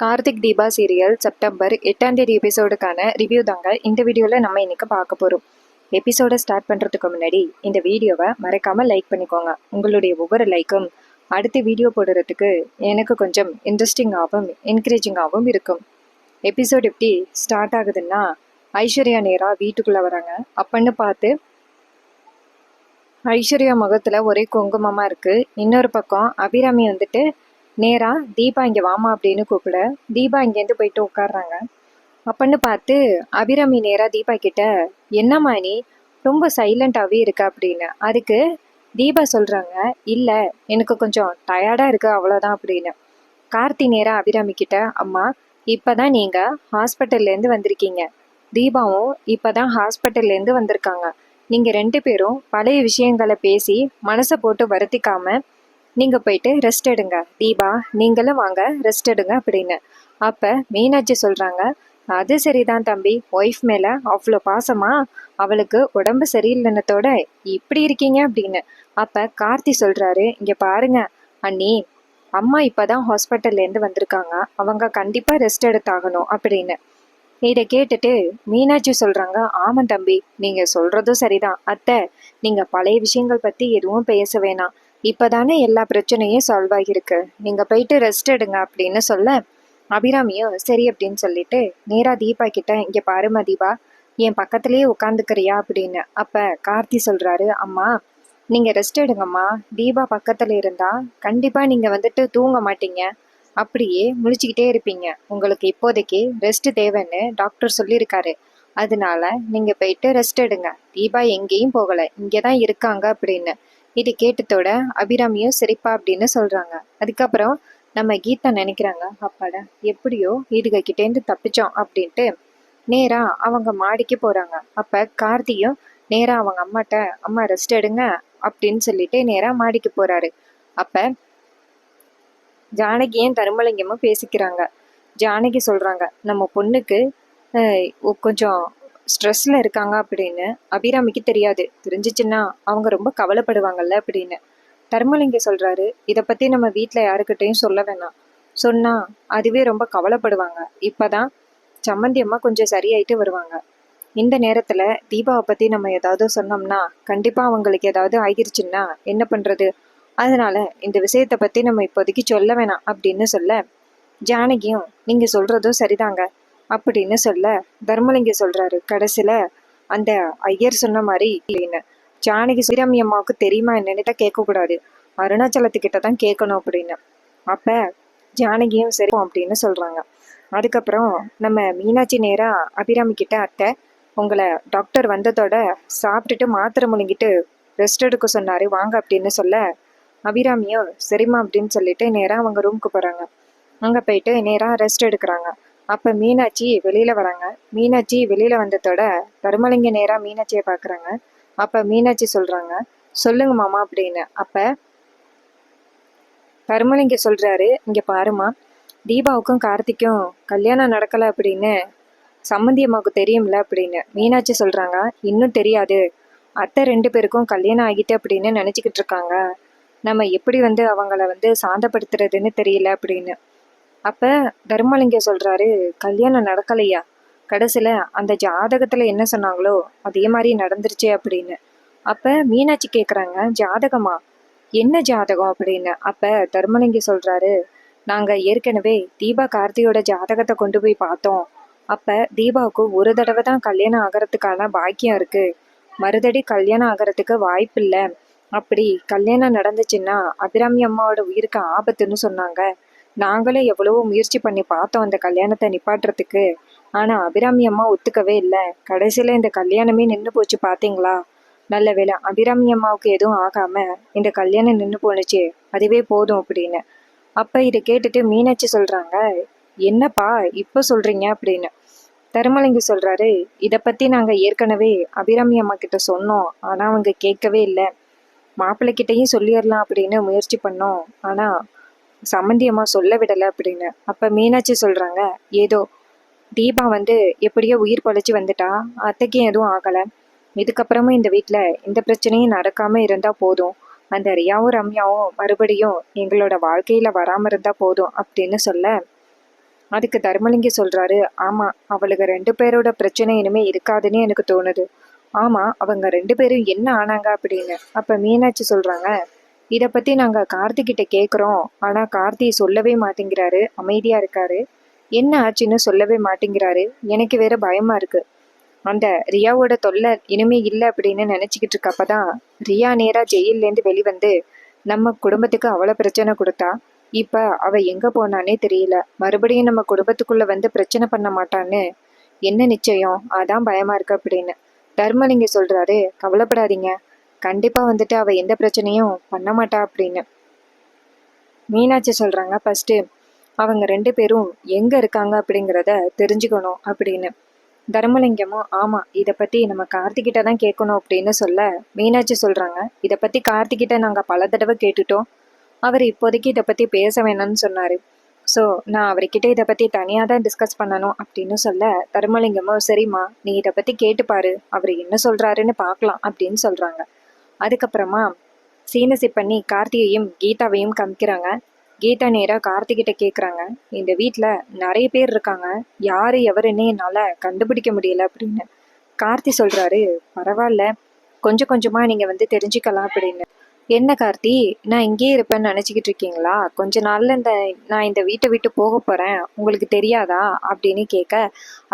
Karthik Deepa serial September 8ஆம் தேதி எபிசோடுக்கான review தாங்க இந்த வீடியோவில் நம்ம இன்னைக்கு பார்க்க போகிறோம். எபிசோடை ஸ்டார்ட் பண்ணுறதுக்கு முன்னாடி இந்த வீடியோவை மறக்காமல் லைக் பண்ணிக்கோங்க. உங்களுடைய ஒவ்வொரு லைக்கும் அடுத்த வீடியோ போடுறதுக்கு எனக்கு கொஞ்சம் இன்ட்ரெஸ்டிங்காகவும் என்கரேஜிங்காகவும் இருக்கும். எபிசோட் எப்படி ஸ்டார்ட் ஆகுதுன்னா, ஐஸ்வர்யா நேராக வீட்டுக்குள்ளே வராங்க. அப்பன்னு பார்த்து ஐஸ்வர்யா முகத்தில் ஒரே குங்குமமாக இருக்குது. இன்னொரு பக்கம் அபிராமி வந்துட்டு நேரா தீபா இங்கே வாமா அப்படின்னு கூப்பிட தீபா இங்கேருந்து போயிட்டு உட்காடுறாங்க. அப்பன்னு பார்த்து அபிராமி நேரா தீபா கிட்ட, என்னம்மா நீ ரொம்ப சைலண்டாகவே இருக்க அப்படின்னு. அதுக்கு தீபா சொல்கிறாங்க, இல்லை எனக்கு கொஞ்சம் டயர்டாக இருக்கு அவ்வளோதான் அப்படின்னு. கார்த்தி நேரா அபிராமி கிட்ட, அம்மா இப்போ தான் நீங்கள் ஹாஸ்பிட்டல்லேருந்து வந்திருக்கீங்க, தீபாவும் இப்போ தான் ஹாஸ்பிட்டல்லேருந்து வந்திருக்காங்க. நீங்கள் 2 பேரும் பழைய விஷயங்களை பேசி மனசை போட்டு வருத்திக்காம நீங்கள் போயிட்டு ரெஸ்ட் எடுங்க. தீபா நீங்களும் வாங்க ரெஸ்ட் எடுங்க அப்படின்னு. அப்போ மீனாட்சி சொல்கிறாங்க, அது சரிதான் தம்பி, ஒய்ஃப் மேலே அவ்வளோ பாசமா, அவளுக்கு உடம்பு சரியில்லைன்னதோட இப்படி இருக்கீங்க அப்படின்னு. அப்போ கார்த்தி சொல்கிறாரு, இங்கே பாருங்க அண்ணி, அம்மா இப்போ தான் ஹாஸ்பிட்டல்லேருந்து வந்திருக்காங்க, அவங்க கண்டிப்பாக ரெஸ்ட் எடுத்தாகணும் அப்படின்னு. இதை கேட்டுட்டு மீனாட்சி சொல்கிறாங்க, ஆமாம் தம்பி நீங்கள் சொல்கிறதும் சரிதான் அத்தை, நீங்கள் பழைய விஷயங்கள் பற்றி எதுவும் பேச வேணாம், இப்போதானே எல்லா பிரச்சனையும் சால்வ் ஆகியிருக்கு, நீங்கள் போயிட்டு ரெஸ்ட் எடுங்க அப்படின்னு சொல்ல அபிராமியும் சரி அப்படின்னு சொல்லிட்டு நேராக தீபா கிட்ட, இங்கே பாருமா தீபா, என் பக்கத்துலேயே உட்காந்துக்கிறியா அப்படின்னு. அப்போ கார்த்தி சொல்கிறாரு, அம்மா நீங்கள் ரெஸ்ட் எடுங்கம்மா, தீபா பக்கத்தில் இருந்தால் கண்டிப்பாக நீங்கள் வந்துட்டு தூங்க மாட்டீங்க, அப்படியே முழிச்சுக்கிட்டே இருப்பீங்க, உங்களுக்கு இப்போதைக்கு ரெஸ்ட் தேவைன்னு டாக்டர் சொல்லியிருக்காரு, அதனால நீங்கள் போயிட்டு ரெஸ்ட் எடுங்க, தீபா எங்கேயும் போகலை, இங்கே தான் இருக்காங்க அப்படின்னு. இது கேட்டதோட அபிராமியும் சரிப்பா அப்படின்னு சொல்கிறாங்க. அதுக்கப்புறம் நம்ம கீதா நினைக்கிறாங்க, அப்பாடா எப்படியோ இதுக கிட்டேருந்து தப்பிச்சோம் அப்படின்ட்டு நேராக அவங்க மாடிக்கு போகிறாங்க. அப்போ கார்த்தியும் நேராக அவங்க அம்மாட்ட, அம்மா ரெஸ்ட் எடுங்க அப்படின்னு சொல்லிட்டு நேராக மாடிக்கு போகிறாரு. அப்போ ஜானகியும் தருமலிங்கமும் பேசிக்கிறாங்க. ஜானகி சொல்கிறாங்க, நம்ம பொண்ணுக்கு கொஞ்சம் ஸ்ட்ரெஸ்ஸில் இருக்காங்க அப்படின்னு அபிராமிக்கு தெரியாது, தெரிஞ்சிச்சுன்னா அவங்க ரொம்ப கவலைப்படுவாங்கல்ல அப்படின்னு. தர்மலிங்கம் சொல்கிறாரு, இதை பற்றி நம்ம வீட்டில் யாருக்கிட்டையும் சொல்ல வேணாம், சொன்னால் அதுவே ரொம்ப கவலைப்படுவாங்க, இப்போ தான் சம்மந்தி அம்மா கொஞ்சம் சரியாயிட்டு வருவாங்க, இந்த நேரத்தில் தீபாவை பற்றி நம்ம ஏதாவது சொன்னோம்னா கண்டிப்பாக அவங்களுக்கு ஏதாவது ஆகிருச்சுன்னா என்ன பண்ணுறது, அதனால இந்த விஷயத்தை பற்றி நம்ம இப்போதைக்கு சொல்ல வேணாம் அப்படின்னு சொல்ல, ஜானகியும் நீங்கள் சொல்கிறதும் சரிதாங்க அப்படின்னு சொல்ல, தர்மலிங்கம் சொல்கிறாரு, கடைசியில் அந்த ஐயர் சொன்ன மாதிரி இல்லைன்னு. ஜானகி ஸ்ரீராமி அம்மாவுக்கு தெரியுமா என்னன்னு தான் கேட்கக்கூடாது, அருணாச்சலத்துக்கிட்ட தான் கேட்கணும் அப்படின்னு. அப்போ ஜானகியும் சரி அப்படின்னு சொல்கிறாங்க. அதுக்கப்புறம் நம்ம மீனாட்சி நேராக அபிராமி கிட்ட, அத்தை உங்களை டாக்டர் வந்ததோட சாப்பிட்டுட்டு மாத்திரை முழுங்கிட்டு ரெஸ்ட் எடுக்க சொன்னார் வாங்க அப்படின்னு சொல்ல, அபிராமியும் சரிம்மா அப்படின்னு சொல்லிட்டு நேராக அவங்க ரூமுக்கு போகிறாங்க. அங்கே போயிட்டு நேராக ரெஸ்ட் எடுக்கிறாங்க. அப்போ மீனாட்சி வெளியில் வராங்க. மீனாட்சி வெளியில் வந்ததோட தருமலிங்க நேராக மீனாட்சியை பார்க்குறாங்க. அப்போ மீனாட்சி சொல்கிறாங்க, சொல்லுங்க மாமா அப்படின்னு. அப்போ தருமலிங்க சொல்கிறாரு, இங்கே பாருமா, தீபாவுக்கும் கார்த்திக்கும் கல்யாணம் நடக்கலை அப்படின்னு சம்மந்தி அம்மாவுக்கு தெரியும்ல அப்படின்னு. மீனாட்சி சொல்கிறாங்க, இன்னும் தெரியாது, அத்தை 2 பேருக்கும் கல்யாணம் ஆகிட்டு அப்படின்னு நினச்சிக்கிட்டு இருக்காங்க, நம்ம எப்படி அவங்கள சாந்தப்படுத்துறதுன்னு தெரியல அப்படின்னு. அப்போ தர்மலிங்கம் சொல்கிறாரு, கல்யாணம் நடக்கலையா, கடைசியில் அந்த ஜாதகத்தில் என்ன சொன்னாங்களோ அதே மாதிரி நடந்துருச்சு அப்படின்னு. அப்போ மீனாட்சி கேட்குறாங்க, ஜாதகமா, என்ன ஜாதகம் அப்படின்னு. அப்போ தர்மலிங்கம் சொல்கிறாரு, நாங்கள் ஏற்கனவே தீபா கார்த்தியோட ஜாதகத்தை கொண்டு போய் பார்த்தோம், அப்போ தீபாவுக்கு ஒரு தடவை தான் கல்யாணம் ஆகிறதுக்கான பாக்கியம் இருக்குது, மறுதடி கல்யாணம் ஆகிறதுக்கு வாய்ப்பு இல்லை, அப்படி கல்யாணம் நடந்துச்சுன்னா அபிராமி அம்மாவோட உயிருக்கு ஆபத்துன்னு சொன்னாங்க, நாங்களும் எவ்வளவோ முயற்சி பண்ணி பார்த்தோம் அந்த கல்யாணத்தை நிப்பாட்டுறதுக்கு, ஆனால் அபிராமி அம்மா ஒத்துக்கவே இல்லை, கடைசியில் இந்த கல்யாணமே நின்று போச்சு பார்த்தீங்களா, நல்ல வேளை அபிராமி அம்மாவுக்கு எதுவும் ஆகாமல் இந்த கல்யாணம் நின்று போணுச்சு, அதுவே போதும் அப்படின்னு. அப்போ இதை கேட்டுட்டு மீனாட்சி சொல்கிறாங்க, என்னப்பா இப்போ சொல்கிறீங்க அப்படின்னு. தருமலிங்க சொல்கிறாரு, இதை பற்றி நாங்கள் ஏற்கனவே அபிராமி அம்மா கிட்ட சொன்னோம், ஆனால் அவங்க கேட்கவே இல்லை, மாப்பிள்ளைக்கிட்டையும் சொல்லிடலாம் அப்படின்னு முயற்சி பண்ணோம், ஆனால் சம்மந்தி அம்மா சொல்ல விடலை அப்படின்னு. அப்போ மீனாட்சி சொல்கிறாங்க, ஏதோ தீபா எப்படியோ உயிர் பொழைச்சி வந்துட்டா, அத்தைக்கும் எதுவும் ஆகலை, இதுக்கப்புறமும் இந்த வீட்டில் எந்த பிரச்சனையும் நடக்காமல் இருந்தால் போதும், அந்த ரியாவும் ரம்யாவும் மறுபடியும் எங்களோட வாழ்க்கையில் வராமல் இருந்தால் போதும் அப்படின்னு சொல்ல, அதுக்கு தர்மலிங்கி சொல்றாரு, ஆமா அவளுக்கு 2 பேரோட பிரச்சனை இனிமே இருக்காதுன்னு எனக்கு தோணுது. ஆமா அவங்க 2 பேரும் என்ன ஆனாங்க அப்படின்னு. அப்ப மீனாட்சி சொல்றாங்க, இத பத்தி நாங்க கார்த்தி கிட்ட கேக்குறோம். ஆனா கார்த்தி சொல்லவே மாட்டேங்கிறாரு, அமைதியா இருக்காரு. என்ன ஆச்சுன்னு சொல்லவே மாட்டேங்கிறாரு. எனக்கு வேற பயமா இருக்கு. அந்த ரியாவோட தொல்லை இனிமே இல்ல அப்படின்னு நினைச்சுக்கிட்டு இருக்கப்பதான் ரியா நேரா ஜெயில்ல இருந்து வெளிவந்து நம்ம குடும்பத்துக்கு அவ்வளவு பிரச்சனை கொடுத்தா. இப்ப அவ எங்க போனானே தெரியல. மறுபடியும் நம்ம குடும்பத்துக்குள்ள வந்து பிரச்சனை பண்ண மாட்டான்னு என்ன நிச்சயம்? அதான் பயமா இருக்கு அப்படின்னு. தர்மலிங்க சொல்றாரு, கவலைப்படாதீங்க, கண்டிப்பா வந்துட்டு அவ எந்த பிரச்சனையும் பண்ண மாட்டா அப்படின்னு. மீனாட்சி சொல்றாங்க, ஃபர்ஸ்ட் அவங்க 2 பேரும் எங்க இருக்காங்க அப்படிங்கிறத தெரிஞ்சுக்கணும் அப்படின்னு. தர்மலிங்கமும் ஆமா இத பத்தி நம்ம கார்த்திகிட்ட தான் கேட்கணும் அப்படின்னு சொல்ல, மீனாட்சி சொல்றாங்க, இத பத்தி கார்த்திகிட்ட நாங்க பல தடவை கேட்டுட்டோம். அவர் இப்போதைக்கு இதை பத்தி பேச வேணாம்னு சொன்னாரு. ஸோ நான் அவர்கிட்ட இதை பத்தி தனியா தான் டிஸ்கஸ் பண்ணணும் அப்படின்னு சொல்ல, தர்மலிங்கமும் சரிம்மா நீ இதை பத்தி கேட்டுப்பாரு, அவர் என்ன சொல்றாருன்னு பார்க்கலாம் அப்படின்னு சொல்றாங்க. அதுக்கப்புறமா சீனசி பண்ணி கார்த்தியையும் கீதாவையும் காமிக்கிறாங்க. கீதா நேரா கார்த்திகிட்ட கேக்குறாங்க, இந்த வீட்ல நிறைய பேர் இருக்காங்க, யாரு எவருன்னு என்னால கண்டுபிடிக்க முடியல அப்படின்னு. கார்த்தி சொல்றாரு, பரவாயில்ல, கொஞ்சம் கொஞ்சமா நீங்க வந்து தெரிஞ்சுக்கலாம் அப்படின்னு. என்ன கார்த்தி, நான் இங்கேயே இருப்பேன்னு நினைச்சுக்கிட்டு இருக்கீங்களா? கொஞ்ச நாள்ல நான் இந்த வீட்டை விட்டு போக போறேன், உங்களுக்கு தெரியாதா அப்படின்னு கேட்க,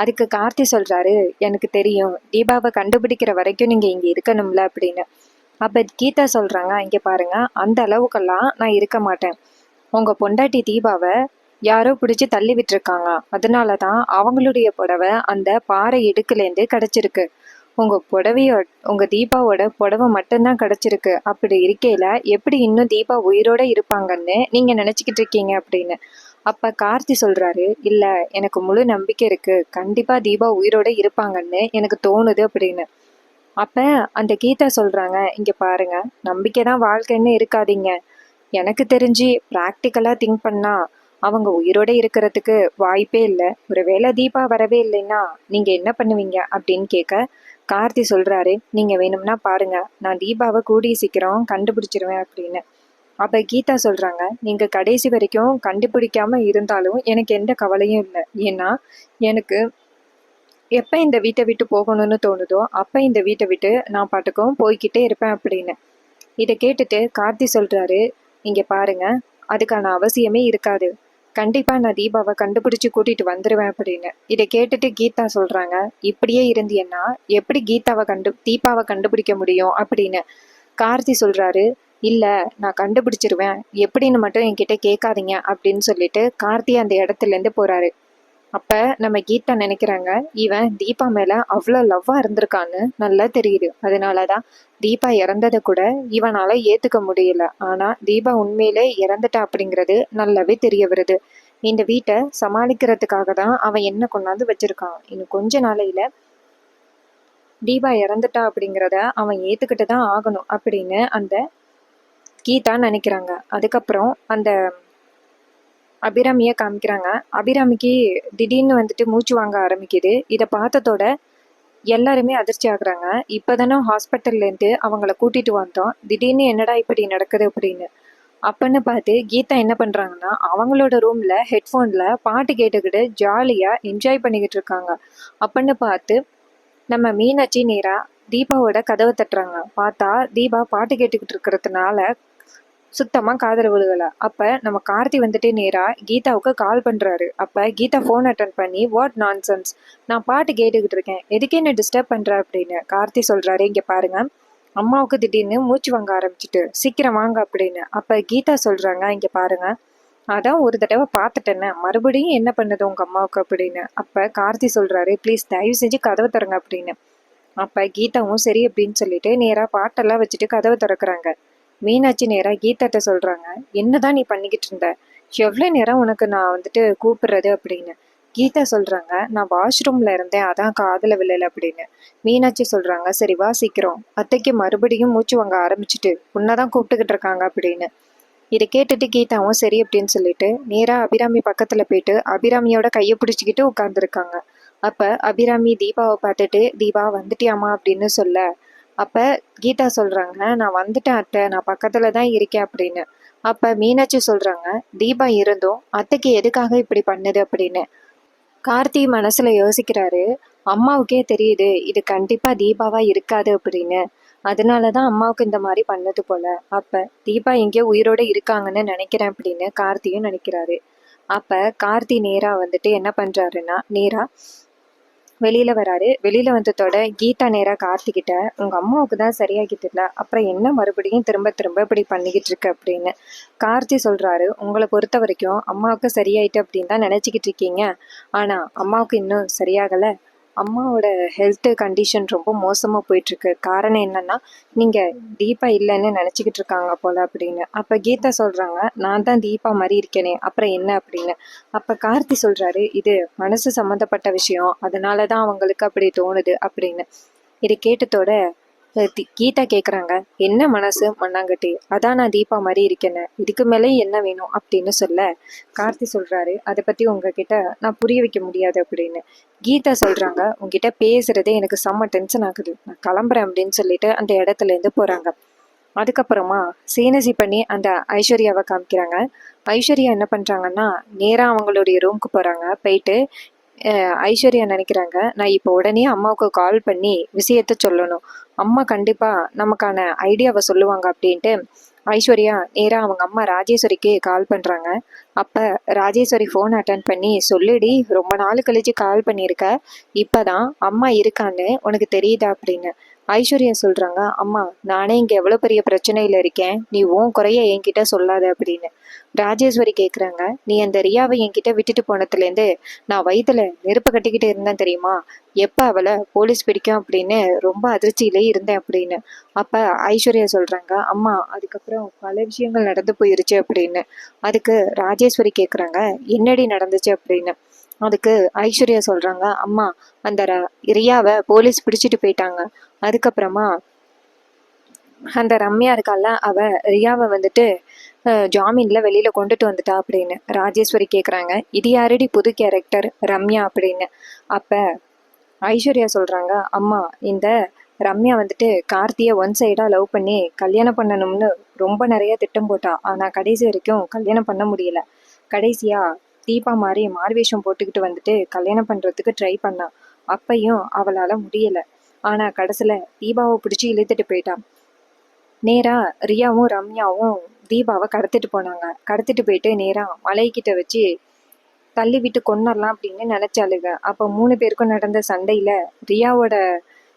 அதுக்கு கார்த்தி சொல்றாரு, எனக்கு தெரியும், தீபாவை கண்டுபிடிக்கிற வரைக்கும் நீங்க இங்க இருக்கணும்ல அப்படின்னு. அப்ப கீதா சொல்றாங்க, இங்க பாருங்க, அந்த அளவுக்கெல்லாம் நான் இருக்க மாட்டேன். உங்க பொண்டாட்டி தீபாவை யாரோ பிடிச்சி தள்ளி விட்டுருக்காங்க, அதனாலதான் அவங்களுடைய புடவை அந்த பாறை இடுக்குலேருந்து கிடைச்சிருக்கு. உங்க தீபாவோட புடவை மட்டும்தான் கிடைச்சிருக்கு. அப்படி இருக்கையில எப்படி இன்னும் தீபா உயிரோட இருப்பாங்கன்னு நீங்க நினைச்சுக்கிட்டு இருக்கீங்க அப்படின்னு. அப்ப கார்த்தி சொல்றாரு, இல்ல எனக்கு முழு நம்பிக்கை இருக்கு, கண்டிப்பா தீபா உயிரோட இருப்பாங்கன்னு எனக்கு தோணுது அப்படின்னு. அப்ப அந்த கீதா சொல்றாங்க, இங்க பாருங்க, நம்பிக்கை தான் வாழ்க்கைன்னு இருக்காதீங்க. எனக்கு தெரிஞ்சு ப்ராக்டிக்கலா திங்க் பண்ணா அவங்க உயிரோட இருக்கிறதுக்கு வாய்ப்பே இல்லை. ஒருவேளை தீபா வரவே இல்லைன்னா நீங்க என்ன பண்ணுவீங்க அப்படின்னு கேட்க, கார்த்தி சொல்றாரு, நீங்க வேணும்னா பாருங்க, நான் தீபாவை கூடிய சீக்கிரம் கண்டுபிடிச்சிருவேன் அப்படின்னு. அப்ப கீதா சொல்றாங்க, நீங்க கடைசி வரைக்கும் கண்டுபிடிக்காம இருந்தாலும் எனக்கு எந்த கவலையும் இல்லை. ஏன்னா எனக்கு எப்ப இந்த வீட்டை விட்டு போகணும்னு தோணுதோ அப்ப இந்த வீட்டை விட்டு நான் பாட்டுக்கும் போய்கிட்டே இருப்பேன் அப்படின்னு. இதை கேட்டுட்டு கார்த்தி சொல்றாரு, இங்க பாருங்க, அதுக்கான அவசியமே இருக்காது, கண்டிப்பா நான் தீபாவை கண்டுபிடிச்சு கூட்டிட்டு வந்துருவேன் அப்படின்னு. இதை கேட்டுட்டு கீதா சொல்றாங்க, இப்படியே இருந்தியன்னா எப்படி தீபாவை கண்டுபிடிக்க முடியும் அப்படின்னு. கார்த்தி சொல்றாரு, இல்ல நான் கண்டுபிடிச்சிருவேன், எப்படின்னு மட்டும் என்கிட்ட கேட்காதீங்க அப்படின்னு சொல்லிட்டு கார்த்தி அந்த இடத்துல இருந்து போறாரு. அப்ப நம்ம கீதா நினைக்கிறாங்க, இவன் தீபா மேல அவ்வளோ லவ்வா இருந்திருக்கான்னு நல்லா தெரியுது, அதனாலதான் தீபா இறந்ததை கூட இவனால ஏத்துக்க முடியல. ஆனா தீபா உண்மையிலே இறந்துட்டா அப்படிங்கிறது நல்லாவே தெரிய வருது. இந்த வீட்டை சமாளிக்கிறதுக்காக தான் அவன் என்ன கொண்டாந்து வச்சிருக்கான். இன்னும் கொஞ்ச நாளையில தீபா இறந்துட்டா அப்படிங்கிறத அவன் ஏத்துக்கிட்டு தான் ஆகணும் அப்படின்னு அந்த கீதா நினைக்கிறாங்க. அதுக்கப்புறம் அந்த அபிராமியை காமிக்கிறாங்க. அபிராமிக்கு திடீர்னு வந்துட்டு மூச்சு வாங்க ஆரம்பிக்குது. இதை பார்த்ததோட எல்லாருமே அதிர்ச்சி ஆகுறாங்க. இப்போதானே ஹாஸ்பிட்டல்லேருந்து அவங்கள கூட்டிட்டு வந்தோம், திடீர்னு என்னடா இப்படி நடக்குது அப்படின்னு. அப்பன்னு பார்த்து கீதா என்ன பண்ணுறாங்கன்னா, அவங்களோட ரூமில் ஹெட்ஃபோனில் பாட்டு கேட்டுக்கிட்டு ஜாலியாக என்ஜாய் பண்ணிக்கிட்டு இருக்காங்க. அப்பன்னு பார்த்து நம்ம மீனாட்சி நேராக தீபாவோட கதவை தட்டுறாங்க. பார்த்தா தீபா பாட்டு கேட்டுக்கிட்டு இருக்கிறதுனால சுத்தமாக காதல் விழுகலை. அப்போ நம்ம கார்த்தி வந்துட்டு நேராக கீதாவுக்கு கால் பண்ணுறாரு. அப்போ கீதா ஃபோன் அட்டன் பண்ணி, வாட் நான்சென்ஸ், நான் பாட்டு கேட்டுக்கிட்டு இருக்கேன், எதுக்கே என்ன டிஸ்டர்ப் பண்ணுற அப்படின்னு. கார்த்தி சொல்கிறாரு, இங்கே பாருங்க, அம்மாவுக்கு திடீர்னு மூச்சு வாங்க ஆரம்பிச்சிட்டு, சீக்கிரம் வாங்க அப்படின்னு. அப்போ கீதா சொல்கிறாங்க, இங்கே பாருங்க, அதான் ஒரு தடவை பார்த்துட்டேன்னு மறுபடியும் என்ன பண்ணுது உங்கள் அம்மாவுக்கு அப்படின்னு. அப்போ கார்த்தி சொல்கிறாரு, ப்ளீஸ் தயவு செஞ்சு கதவை திறங்க அப்படின்னு. அப்போ கீதாவும் சரி அப்படின்னு சொல்லிட்டு நேராக பாட்டெல்லாம் வச்சுட்டு கதவை திறக்கிறாங்க. மீனாட்சி நேராக கீதாட்ட சொல்கிறாங்க, என்னதான் நீ பண்ணிக்கிட்டு இருந்த, எவ்வளோ நேரம் உனக்கு நான் வந்துட்டு கூப்பிடுறது அப்படின்னு. கீதா சொல்கிறாங்க, நான் வாஷ்ரூமில் இருந்தேன், அதான் காதில் விழலை அப்படின்னு. மீனாட்சி சொல்கிறாங்க, சரி வா சீக்கிரம், அத்தைக்கு மறுபடியும் மூச்சு வாங்க ஆரம்பிச்சுட்டு உன்னதான் கூப்பிட்டுக்கிட்டு இருக்காங்க அப்படின்னு. இதை கேட்டுட்டு கீதாவும் சரி அப்படின்னு சொல்லிட்டு நேராக அபிராமி பக்கத்தில் போயிட்டு அபிராமியோட கையை பிடிச்சிக்கிட்டு உட்காந்துருக்காங்க. அப்போ அபிராமி தீபாவை பார்த்துட்டு, தீபா வந்துட்டியாமா அப்படின்னு சொல்ல, அப்போ கீதா சொல்கிறாங்க, நான் வந்துட்டேன் அத்தை, நான் பக்கத்தில் தான் இருக்கேன் அப்படின்னு. அப்ப மீனாட்சி சொல்றாங்க, தீபா இருந்தும் அத்தைக்கு எதுக்காக இப்படி பண்ணுது அப்படின்னு. கார்த்தி மனசுல யோசிக்கிறாரு, அம்மாவுக்கே தெரியுது இது கண்டிப்பா தீபாவா இருக்காது அப்படின்னு. அதனாலதான் அம்மாவுக்கு இந்த மாதிரி பண்ணது போல. அப்ப தீபா எங்கேயோ உயிரோட இருக்காங்கன்னு நினைக்கிறேன் அப்படின்னு கார்த்தியும் நினைக்கிறாரு. அப்ப கார்த்தி நேரா வந்துட்டு என்ன பண்றாருன்னா, நேரா வெளியில வராரு. வெளியில வந்ததோட கீதா நேரா கார்த்திகிட்ட, உங்க அம்மாவுக்கு தான் சரியாகிட்டு இல்ல, அப்புறம் என்ன மறுபடியும் திரும்ப திரும்ப இப்படி பண்ணிக்கிட்டு இருக்கு அப்படின்னு. கார்த்தி சொல்றாரு, உங்களை பொறுத்த வரைக்கும் அம்மாவுக்கு சரியாயிட்டு அப்படின்னு தான் நினைச்சுக்கிட்டு இருக்கீங்க. ஆனா அம்மாவுக்கு இன்னும் சரியாகல. அம்மாவோட ஹெல்த் கண்டிஷன் ரொம்ப மோசமா போயிட்டு இருக்கு. காரணம் என்னன்னா, நீங்க தீபா இல்லைன்னு நினைச்சுக்கிட்டு இருக்காங்க போல அப்படின்னு. அப்ப கீதா சொல்றாங்க, நான் தான் தீபா மாதிரி இருக்கேனே, அப்புறம் என்ன அப்படின்னு. அப்ப கார்த்தி சொல்றாரு, இது மனசு சம்பந்தப்பட்ட விஷயம், அதனாலதான் அவங்களுக்கு அப்படி தோணுது அப்படின்னு. இது கேட்டதோட கீதா கேக்குறாங்க, என்ன மனசு மண்ணாங்கட்டி, அதான் நான் தீபா மாதிரி இருக்கேன்னு, இதுக்கு மேலே என்ன வேணும் அப்படின்னு சொல்ல, கார்த்தி சொல்றாரு, அதை பத்தி உங்ககிட்ட நான் புரிய வைக்க முடியாது அப்படின்னு. கீதா சொல்றாங்க, உங்ககிட்ட பேசுறதே எனக்கு செம்ம டென்ஷன் ஆகுது, நான் கிளம்புறேன் அப்படின்னு சொல்லிட்டு அந்த இடத்துல இருந்து போறாங்க. அதுக்கப்புறமா சீனசி பண்ணி அந்த ஐஸ்வர்யாவை காமிக்கிறாங்க. ஐஸ்வர்யா என்ன பண்றாங்கன்னா, நேரா அவங்களுடைய ரூமுக்கு போறாங்க. போயிட்டு ஐஸ்வர்யா நினைக்கிறாங்க, நான் இப்போ உடனே அம்மாவுக்கு கால் பண்ணி விஷயத்த சொல்லணும், அம்மா கண்டிப்பா நமக்கான ஐடியாவை சொல்லுவாங்க அப்படின்ட்டு ஐஸ்வர்யா நேரா அவங்க அம்மா ராஜேஸ்வரிக்கு கால் பண்றாங்க. அப்ப ராஜேஸ்வரி ஃபோன் அட்டன் பண்ணி, சொல்லுடி, ரொம்ப நாள் கழிச்சு கால் பண்ணியிருக்க, இப்பதான் அம்மா இருக்கான்னு உனக்கு தெரியுதா அப்படின்னு. ஐஸ்வர்யா சொல்றாங்க, அம்மா நானே இங்க எவ்வளவு பெரிய பிரச்சனையில இருக்கேன், நீ உன் குறைய என்கிட்ட சொல்லாத அப்படின்னு. ராஜேஸ்வரி கேக்குறாங்க, நீ அந்த ரியாவை என்கிட்ட விட்டுட்டு போனதுலேருந்து நான் வயித்துல நெருப்பு கட்டிக்கிட்டு இருந்தேன் தெரியுமா, எப்ப அவளை போலீஸ் பிடிக்கும் அப்படின்னு ரொம்ப அதிர்ச்சியிலே இருந்தேன் அப்படின்னு. அப்ப ஐஸ்வர்யா சொல்றாங்க, அம்மா அதுக்கப்புறம் பல விஷயங்கள் நடந்து போயிருச்சு அப்படின்னு. அதுக்கு ராஜேஸ்வரி கேக்குறாங்க, என்னடி நடந்துச்சு அப்படின்னு. அதுக்கு ஐஸ்வர்யா சொல்றாங்க, அம்மா அந்த ரியாவை போலீஸ் பிடிச்சிட்டு போயிட்டாங்க. அதுக்கப்புறமா அந்த ரம்யா இருக்கால, அவ ரியாவை வந்துட்டு ஜாமீன்ல வெளியில கொண்டுட்டு வந்துட்டா அப்படின்னு. ராஜேஸ்வரி கேக்குறாங்க, இது யாரடி புது கேரக்டர் ரம்யா அப்படின்னு. அப்ப ஐஸ்வர்யா சொல்றாங்க, அம்மா இந்த ரம்யா வந்துட்டு கார்த்தியை ஒன் சைடா லவ் பண்ணி கல்யாணம் பண்ணணும்னு ரொம்ப நிறைய திட்டம் போட்டா. ஆனா கடைசி வரைக்கும் கல்யாணம் பண்ண முடியல. கடைசியா தீபா மாதிரி மார்வேஷம் போட்டுக்கிட்டு வந்துட்டு கல்யாணம் பண்றதுக்கு ட்ரை பண்ணா. அப்பையும் அவளால முடியல. ஆனா கடைசியில தீபாவை பிடிச்சி இழுத்துட்டு போயிட்டான். நேரா ரியாவும் ரம்யாவும் தீபாவை கடத்திட்டு போனாங்க. கடத்திட்டு போயிட்டு நேரா மலைக்கிட்ட வச்சு தள்ளி விட்டு கொன்னரலாம் அப்படின்னு நினைச்சாளுங்க. அப்ப 3 பேருக்கும் நடந்த சண்டையில ரியாவோட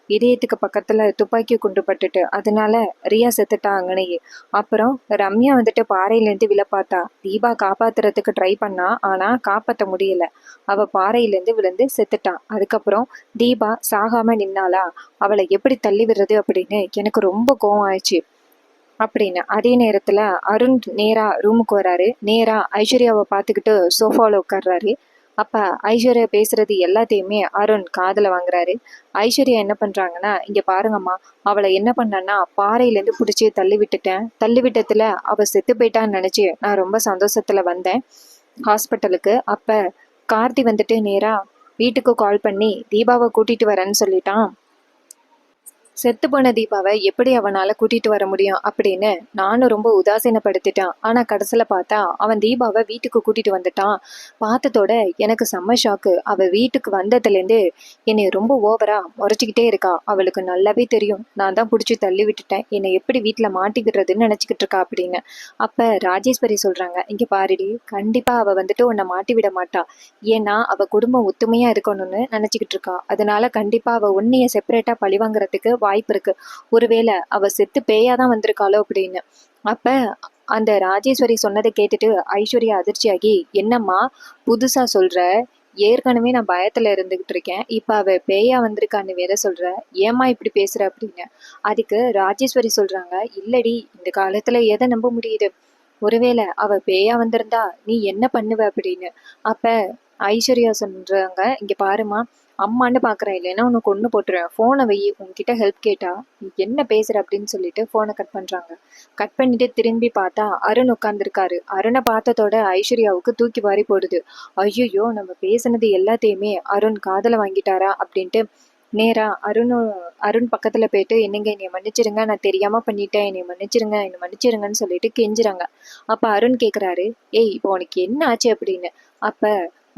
இதயத்துக்கு பக்கத்துல துப்பாக்கி குண்டு பட்டுட்டு, அதனால ரியா செத்துட்டா அங்கனையே. அப்புறம் ரம்யா வந்துட்டு பாறையில இருந்து விழ பார்த்தா. தீபா காப்பாத்துறதுக்கு ட்ரை பண்ணா, ஆனா காப்பாத்த முடியல. அவ பாறையில இருந்து விழுந்து செத்துட்டான். அதுக்கப்புறம் தீபா சாகாம நின்னாளா, அவளை எப்படி தள்ளி விடுறது அப்படின்னு எனக்கு ரொம்ப கோவம் ஆயிடுச்சு அப்படின்னு. அதே நேரத்துல அருண் நேரா ரூமுக்கு வராரு. நேரா ஐஸ்வர்யாவை பார்த்துக்கிட்டு சோஃபாவில் உட்கார்றாரு. அப்ப ஐஸ்வர்யா பேசுறது எல்லாத்தையுமே அருண் காதுல வாங்குறாரு. ஐஸ்வர்யா என்ன பண்றாங்கன்னா, இங்க பாருங்கம்மா, அவளை என்ன பண்ணேன்னா பாறையில இருந்து பிடிச்சி தள்ளி விட்டுட்டேன். தள்ளி விட்டத்துல அவ செத்து போயிட்டான்னு நினைச்சு நான் ரொம்ப சந்தோஷத்துல வந்தேன் ஹாஸ்பிட்டலுக்கு. அப்ப கார்த்தி வந்துட்டு நேரா வீட்டுக்கு கால் பண்ணி தீபாவை கூட்டிட்டு வரேன்னு சொல்லிட்டான். செத்து போன தீபாவை எப்படி அவனால கூட்டிட்டு வர முடியும் அப்படின்னு நானும் ரொம்ப உதாசீனப்படுத்திட்டான். ஆனா கடைசியில பார்த்தா அவன் தீபாவை வீட்டுக்கு கூட்டிட்டு வந்துட்டான். பார்த்ததோட எனக்கு செம்ம ஷாக்கு. அவ வீட்டுக்கு வந்ததுலேருந்து என்னை ரொம்ப ஓவரா முறைச்சிக்கிட்டே இருக்கா. அவளுக்கு நல்லாவே தெரியும் நான் தான் பிடிச்சி தள்ளி விட்டுட்டேன், என்னை எப்படி வீட்டுல மாட்டி விடுறதுன்னு நினைச்சுக்கிட்டு இருக்கா அப்படின்னு. அப்ப ராஜேஸ்வரி சொல்றாங்க, இங்க பாருடி, கண்டிப்பா அவ வந்துட்டு உன்னை மாட்டி விட மாட்டா. ஏன்னா அவ குடும்பம் ஒத்துமையா இருக்கணும்னு நினைச்சுக்கிட்டு இருக்கா. அதனால கண்டிப்பா அவ உன்னைய செப்பரேட்டா பழிவாங்கறதுக்கு வாய்ப்பு இருக்கு. ஒருவேளை அவ செத்து பேயாதான் வந்திருக்காளோ அப்படின்னு. அப்ப அந்த ராஜேஸ்வரி சொன்னதை கேட்டுட்டு ஐஸ்வர்யா அதிர்ச்சியாகி, என்னம்மா புதுசா சொல்ற, ஏற்கனவே நான் பயத்துல இருந்துகிட்டு இருக்கேன், இப்ப அவ பேயா வந்திருக்கான்னு வேற சொல்ற, ஏமா இப்படி பேசுற அப்படின்னு. அதுக்கு ராஜேஸ்வரி சொல்றாங்க, இல்லடி, இந்த காலத்துல எதை நம்ப முடியுது, ஒருவேளை அவ பேயா வந்திருந்தா நீ என்ன பண்ணுவ அப்படின்னு. அப்ப ஐஸ்வர்யா சொல்றாங்க, இங்க பாருமா, அம்மான்னு பாக்குறேன், இல்லைன்னா உனக்கு ஒண்ணு போட்டுருவேன், போனை வை, உன்கிட்ட ஹெல்ப் கேட்டா நீ என்ன பேசுற அப்படின்னு சொல்லிட்டு போனை கட் பண்றாங்க. கட் பண்ணிட்டு திரும்பி பார்த்தா அருண் உட்கார்ந்துருக்காரு. அருணை பார்த்ததோட ஐஸ்வர்யாவுக்கு தூக்கி வாரி போடுது. ஐயோ, நம்ம பேசுனது எல்லாத்தையுமே அருண் காதுல வாங்கிட்டாரா அப்படின்ட்டு நேரா அருண் பக்கத்துல போயிட்டு, என்னங்க என்னைய மன்னிச்சிருங்க, நான் தெரியாம பண்ணிட்டேன், என்னைய மன்னிச்சிருங்க, என்னை மன்னிச்சிருங்கன்னு சொல்லிட்டு கெஞ்சுறாங்க. அப்ப அருண் கேக்குறாரு, ஏய் இப்போ உனக்கு என்ன ஆச்சு அப்படின்னு. அப்ப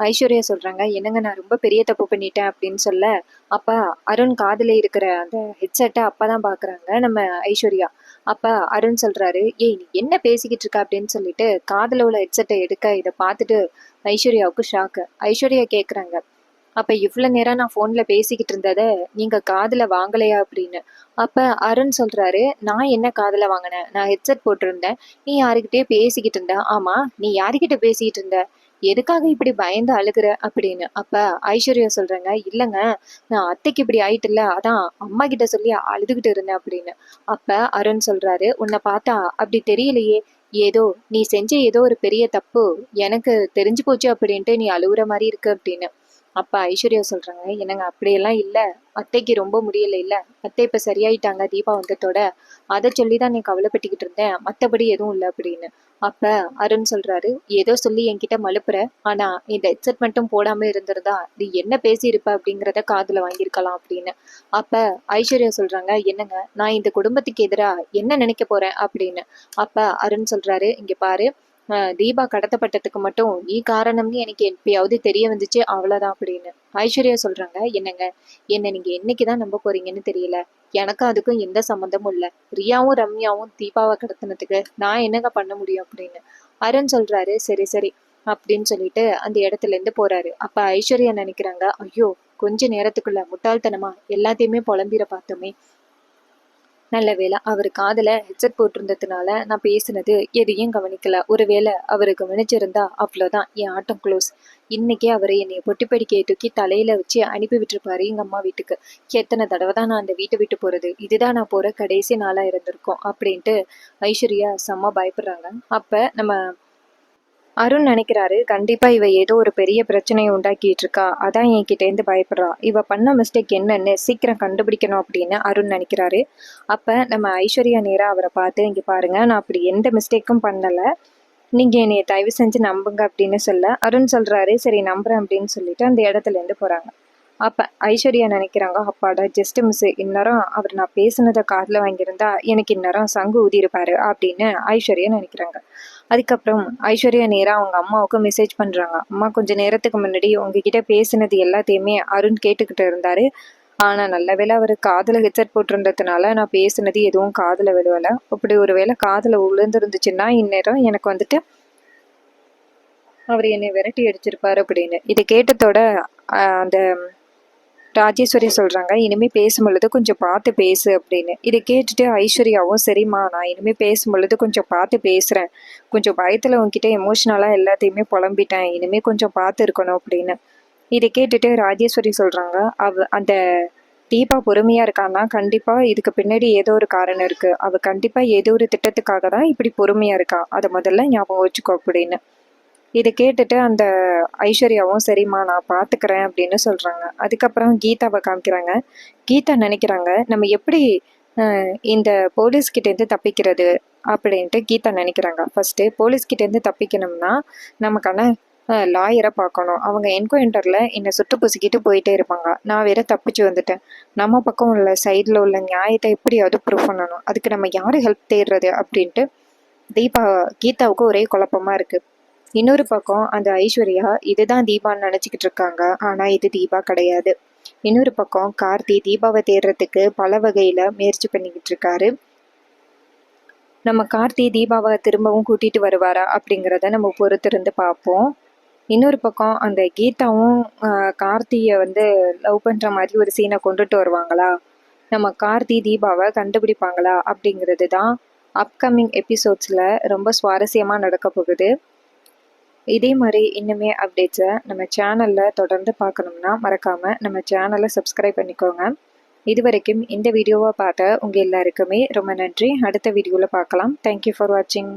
ஐஸ்வர்யா சொல்றாங்க, என்னங்க நான் ரொம்ப பெரிய தப்பு பண்ணிட்டேன் அப்படின்னு சொல்ல, அப்ப அருண் காதுல இருக்கிற அந்த ஹெட்செட்டை அப்பதான் பாக்குறாங்க நம்ம ஐஸ்வர்யா. அப்ப அருண் சொல்றாரு, ஏய் நீ என்ன பேசிக்கிட்டு இருக்க அப்படின்னு சொல்லிட்டு காதுல உள்ள ஹெட்செட்டை எடுக்க இதை பார்த்துட்டு ஐஸ்வர்யாவுக்கு ஷாக்கு. ஐஸ்வர்யா கேக்குறாங்க, அப்ப இவ்வளவு நேரம் நான் போன்ல பேசிக்கிட்டு இருந்தத நீங்க காதுல வாங்கலையா அப்படின்னு. அப்ப அருண் சொல்றாரு, நான் என்ன காதுல வாங்கினேன், நான் ஹெட்செட் போட்டிருந்தேன், நீ யாருக்கிட்டயே பேசிக்கிட்டு இருந்த. ஆமா, நீ யாருக்கிட்ட பேசிக்கிட்டு இருந்த, எதுக்காக இப்படி பயந்து அழுகுற அப்படின்னு. அப்ப ஐஸ்வர்யா சொல்றாங்க, இல்லைங்க நான் அத்தைக்கு இப்படி ஆயிட்டுல, அதான் அம்மா கிட்ட சொல்லி அழுதுகிட்டு இருந்தேன் அப்படின்னு. அப்ப அருண் சொல்றாரு, உன்னை பார்த்தா அப்படி தெரியலையே, ஏதோ நீ செஞ்ச ஏதோ ஒரு பெரிய தப்பு எனக்கு தெரிஞ்சு போச்சு அப்படின்ட்டு நீ அழுகுற மாதிரி இருக்கு அப்படின்னு. அப்ப ஐஸ்வர்யா சொல்றாங்க, என்னங்க அப்படியெல்லாம் இல்ல, அத்தைக்கு ரொம்ப முடியல இல்ல, அத்தை இப்ப சரியாயிட்டாங்க தீபா வந்ததோட, அதை சொல்லிதான் நீ கவலைப்பட்டுக்கிட்டு இருந்தேன், மத்தபடி எதுவும் இல்லை அப்படின்னு. அப்ப அருண் சொல்றாரு, ஏதோ சொல்லி என்கிட்ட மழுப்புற, ஆனா இந்த ஹெட்செட் மட்டும் போடாம இருந்திருந்தா நீ என்ன பேசியிருப்ப அப்படிங்கிறத காதுல வாங்கியிருக்கலாம் அப்படின்னு. அப்ப ஐஸ்வர்யா சொல்றாங்க, என்னங்க நான் இந்த குடும்பத்துக்கு எதிரா என்ன நினைக்க போறேன் அப்படின்னு. அப்ப அருண் சொல்றாரு, இங்க பாரு, தீபா கடத்தப்பட்டதுக்கு மட்டும் நீ காரணம்னு எனக்கு எப்பயாவது தெரிய வந்துச்சு அவ்வளவுதான் அப்படின்னு. ஐஸ்வர்யா சொல்றாங்க, என்னங்க என்ன நீங்க என்னைக்குதான் நம்ப போறீங்கன்னு தெரியல, எனக்கும் அதுக்கும் எந்த சம்மந்தமும் இல்ல, ரியாவும் ரம்யாவும் தீபாவை கடத்தினதுக்கு நான் என்னங்க பண்ண முடியும் அப்படின்னு. அருண் சொல்றாரு, சரி சரி அப்படின்னு சொல்லிட்டு அந்த இடத்துல இருந்து போறாரு. அப்ப ஐஸ்வர்யா நினைக்கிறாங்க, ஐயோ கொஞ்ச நேரத்துக்குள்ள முட்டாள்தனமா எல்லாத்தையுமே புலம்பிட பார்த்தோமே, நல்ல வேளை அவர் காதுல ஹெட்செட் போட்டிருந்ததுனால நான் பேசினது எதையும் கவனிக்கல, ஒருவேளை அவரு கவனிச்சிருந்தா அவ்வளவுதான், என் ஆட்டம் க்ளோஸ். இன்னைக்கே அவரை என்னைய பொட்டி படிக்கையை தூக்கி தலையில வச்சு அனுப்பி விட்டுருப்பாரு எங்க அம்மா வீட்டுக்கு. எத்தனை தடவை தான் நான் அந்த வீட்டை விட்டு போறது, இதுதான் நான் போற கடைசி நாளா இருந்திருக்கோம் அப்படின்ட்டு ஐஸ்வர்யா செம்ம பயப்படுறாங்க. அப்ப நம்ம அருண் நினைக்கிறாரு, கண்டிப்பா இவ ஏதோ ஒரு பெரிய பிரச்சனையை உண்டாக்கிட்டு இருக்கா, அதான் என்கிட்ட இருந்து பயப்படுறா, இவ பண்ண மிஸ்டேக் என்னன்னு சீக்கிரம் கண்டுபிடிக்கணும் அப்படின்னு அருண் நினைக்கிறாரு. அப்ப நம்ம ஐஸ்வர்யா நேரா அவரை பார்த்து, இங்க பாருங்க நான் அப்படி எந்த மிஸ்டேக்கும் பண்ணல, நீங்க என்னைய தயவு செஞ்சு நம்புங்க அப்படின்னு சொல்ல, அருண் சொல்றாரு, சரி நம்புறேன் அப்படின்னு சொல்லிட்டு அந்த இடத்துல இருந்து போறாங்க. அப்ப ஐஸ்வர்யா நினைக்கிறாங்க, அப்பாடா ஜஸ்ட் மிஸ், இந்நேரம் அவர் நான் பேசுனதை காதுல வாங்கியிருந்தா எனக்கு இந்நேரம் சங்கு ஊதிருப்பாரு அப்படின்னு ஐஸ்வர்யா நினைக்கிறாங்க. அதுக்கப்புறம் ஐஸ்வர்யா நேரா அவங்க அம்மாவுக்கு மெசேஜ் பண்றாங்க, அம்மா கொஞ்ச நேரத்துக்கு முன்னாடி உங்ககிட்ட பேசினது எல்லாத்தையுமே அருண் கேட்டுக்கிட்டு இருந்தாரு, ஆனா நல்ல வேளை அவரு காதுல ஹெட்செட் போட்டிருந்ததுனால நான் பேசுனது எதுவும் காதுல விழுவல, அப்படி ஒரு வேளை காதுல விழுந்துருந்துச்சுன்னா இந்நேரம் எனக்கு வந்துட்டு அவர் என்னை விரட்டி அடிச்சிருப்பாரு அப்படின்னு. இதை கேட்டதோட அந்த ராஜேஸ்வரி சொல்றாங்க, இனிமே பேசும் பொழுது கொஞ்சம் பார்த்து பேசு அப்படின்னு. இதை கேட்டுட்டு ஐஸ்வர்யாவும், சரிம்மா நான் இனிமே பேசும் பொழுது கொஞ்சம் பார்த்து பேசுறேன், கொஞ்சம் பயத்துல உன்கிட்ட எமோஷனலா எல்லாத்தையுமே புலம்பிட்டேன், இனிமே கொஞ்சம் பார்த்து இருக்கணும் அப்படின்னு. இதை கேட்டுட்டு ராஜேஸ்வரி சொல்றாங்க, அந்த தீபா பொறுமையா இருக்கான்னா கண்டிப்பா இதுக்கு பின்னாடி ஏதோ ஒரு காரணம் இருக்கு, அவ கண்டிப்பா ஏதோ ஒரு திட்டத்துக்காக தான் இப்படி பொறுமையா இருக்கா, அதை முதல்ல ஞாபகம் வச்சுக்கோ அப்படின்னு. இதை கேட்டுட்டு அந்த ஐஸ்வர்யாவும், சரிம்மா நான் பார்த்துக்கிறேன் அப்படின்னு சொல்றாங்க. அதுக்கப்புறம் கீதாவை காமிக்கிறாங்க. கீதா நினைக்கிறாங்க, நம்ம எப்படி இந்த போலீஸ்கிட்டேருந்து தப்பிக்கிறது அப்படின்ட்டு கீதா நினைக்கிறாங்க. ஃபர்ஸ்ட்டு போலீஸ்கிட்டேருந்து தப்பிக்கணும்னா நமக்கான லாயரை பார்க்கணும், அவங்க என்கொயண்டரில் என்னை சுட்டு புசிக்கிட்டு போயிட்டே இருப்பாங்க, நான் வேற தப்பிச்சு வந்துட்டேன், நம்ம பக்கம் உள்ள சைடில் உள்ள நியாயத்தை எப்படியாவது ப்ரூவ் பண்ணணும், அதுக்கு நம்ம யார் ஹெல்ப் தேடுறது அப்படின்ட்டு கீதாவுக்கு ஒரே குழப்பமா இருக்கு. இன்னொரு பக்கம் அந்த ஐஸ்வர்யா இதுதான் தீபான்னு நினைச்சுக்கிட்டு இருக்காங்க, ஆனா இது தீபா கிடையாது. இன்னொரு பக்கம் கார்த்தி தீபாவை தேடுறதுக்கு பல வகையில முயற்சி பண்ணிக்கிட்டு இருக்காரு. நம்ம கார்த்தி தீபாவை திரும்பவும் கூட்டிட்டு வருவாரா அப்படிங்கிறத நம்ம பொறுத்திருந்து பார்ப்போம். இன்னொரு பக்கம் அந்த கீதாவும் கார்த்தியை லவ் பண்ற மாதிரி ஒரு சீனை கொண்டுட்டு வருவாங்களா, நம்ம கார்த்தி தீபாவை கண்டுபிடிப்பாங்களா அப்படிங்கிறது தான் அப்கமிங் எபிசோட்ஸ்ல ரொம்ப சுவாரஸ்யமா நடக்க போகுது. இதே மாதிரி இன்னுமே அப்டேட்ஸை நம்ம சேனலில் தொடர்ந்து பார்க்கணும்னா மறக்காமல் நம்ம சேனலை சப்ஸ்கிரைப் பண்ணிக்கோங்க. இது வரைக்கும் இந்த வீடியோவை பார்த்த உங்கள் எல்லாருக்குமே ரொம்ப நன்றி. அடுத்த வீடியோவில் பார்க்கலாம். தேங்க்யூ ஃபார் வாட்சிங்.